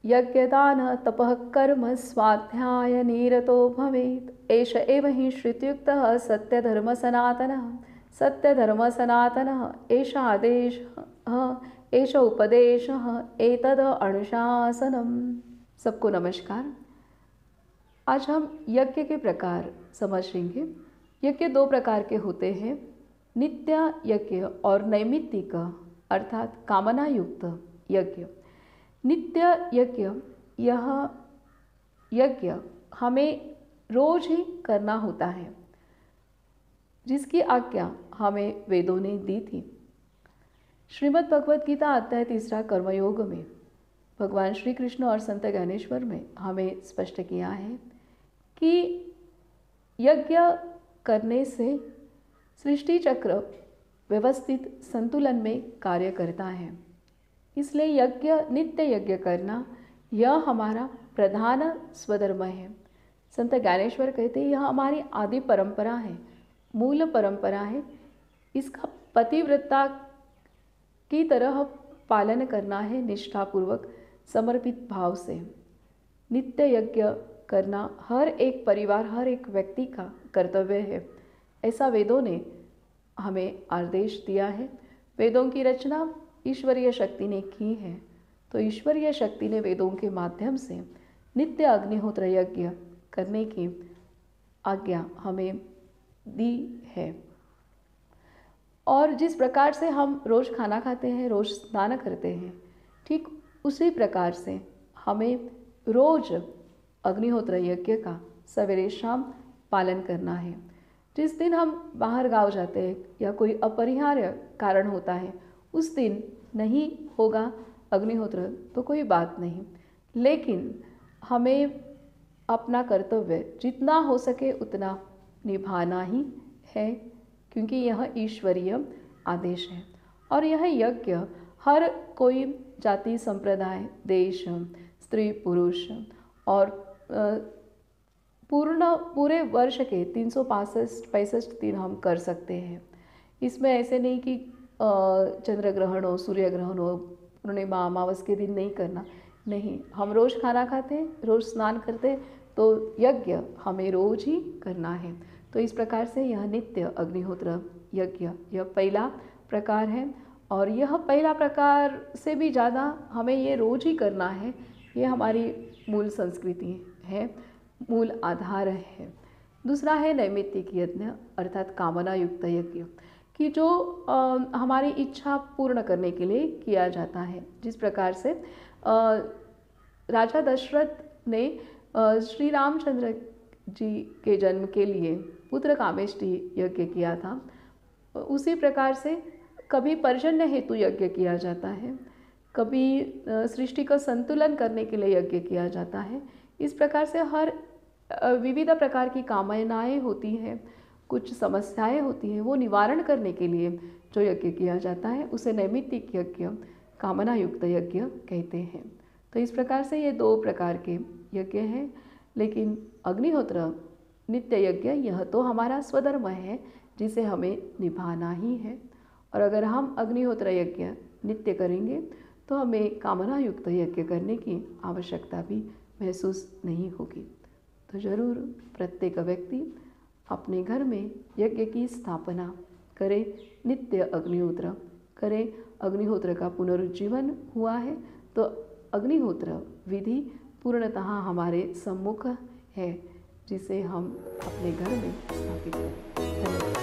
यज्ञदान तपः कर्म स्वाध्याय निरतो भवेत् एष एव हि श्रुतियुक्तः सत्यधर्म सनातनः एष आदेशः एष उपदेशः एतद अनुशासनम। सबको नमस्कार। आज हम यज्ञ के प्रकार समझेंगे। यज्ञ दो प्रकार के होते हैं, नित्य यज्ञ और नैमित्तिक अर्थात कामना युक्त यज्ञ। नित्य यज्ञ, यह यज्ञ हमें रोज ही करना होता है, जिसकी आज्ञा हमें वेदों ने दी थी। श्रीमद् भगवद गीता अध्याय 3 कर्मयोग में भगवान श्री कृष्ण और संत ज्ञानेश्वर में हमें स्पष्ट किया है कि यज्ञ करने से सृष्टि चक्र व्यवस्थित संतुलन में कार्य करता है। इसलिए यज्ञ, नित्य यज्ञ करना यह हमारा प्रधान स्वधर्म है। संत ज्ञानेश्वर कहते हैं यह हमारी आदि परंपरा है, मूल परंपरा है। इसका पतिव्रता की तरह पालन करना है, निष्ठापूर्वक समर्पित भाव से। नित्य यज्ञ करना हर एक परिवार, हर एक व्यक्ति का कर्तव्य है, ऐसा वेदों ने हमें आदेश दिया है। वेदों की रचना ईश्वरीय शक्ति ने की है, तो ईश्वरीय शक्ति ने वेदों के माध्यम से नित्य अग्निहोत्र यज्ञ करने की आज्ञा हमें दी है। और जिस प्रकार से हम रोज़ खाना खाते हैं, रोज़ स्नान करते हैं, ठीक उसी प्रकार से हमें रोज़ अग्निहोत्र यज्ञ का सवेरे शाम पालन करना है। जिस दिन हम बाहर गांव जाते हैं या कोई अपरिहार्य कारण होता है, उस दिन नहीं होगा अग्निहोत्र तो कोई बात नहीं, लेकिन हमें अपना कर्तव्य जितना हो सके उतना निभाना ही है, क्योंकि यह ईश्वरीय आदेश है। और यह यज्ञ हर कोई जाति, संप्रदाय, देश, स्त्री, पुरुष और पूरे वर्ष के 365 दिन हम कर सकते हैं। इसमें ऐसे नहीं कि चंद्र ग्रहण हो, सूर्य ग्रहण हो, पूर्णिमा, अमावस के दिन नहीं करना, नहीं। हम रोज़ खाना खाते हैं, रोज़ स्नान करते हैं, तो यज्ञ हमें रोज़ ही करना है। तो इस प्रकार से यह नित्य अग्निहोत्र यज्ञ यह पहला प्रकार है। और यह पहला प्रकार से भी ज़्यादा हमें ये रोज़ ही करना है, ये हमारी मूल संस्कृति है, मूल आधार है। दूसरा है नैमित्तिक यज्ञ अर्थात कामना युक्त यज्ञ, कि जो हमारी इच्छा पूर्ण करने के लिए किया जाता है। जिस प्रकार से राजा दशरथ ने श्री रामचंद्र जी के जन्म के लिए पुत्र कामेष्टि यज्ञ किया था, उसी प्रकार से कभी पर्जन्य हेतु यज्ञ किया जाता है, कभी सृष्टि का संतुलन करने के लिए यज्ञ किया जाता है। इस प्रकार से हर विविध प्रकार की कामनाएं होती हैं, कुछ समस्याएं होती हैं, वो निवारण करने के लिए जो यज्ञ किया जाता है उसे नैमित्तिक यज्ञ, कामना युक्त यज्ञ कहते हैं। तो इस प्रकार से ये दो प्रकार के यज्ञ हैं। लेकिन अग्निहोत्र नित्य यज्ञ यह तो हमारा स्वधर्म है, जिसे हमें निभाना ही है। और अगर हम अग्निहोत्र यज्ञ नित्य करेंगे तो हमें कामना युक्त यज्ञ करने की आवश्यकता भी महसूस नहीं होगी। तो ज़रूर प्रत्येक व्यक्ति अपने घर में यज्ञ की स्थापना करे, नित्य अग्निहोत्र करे। अग्निहोत्र का पुनरुज्जीवन हुआ है, तो अग्निहोत्र विधि पूर्णतः हमारे सम्मुख है, जिसे हम अपने घर में स्थापित करें।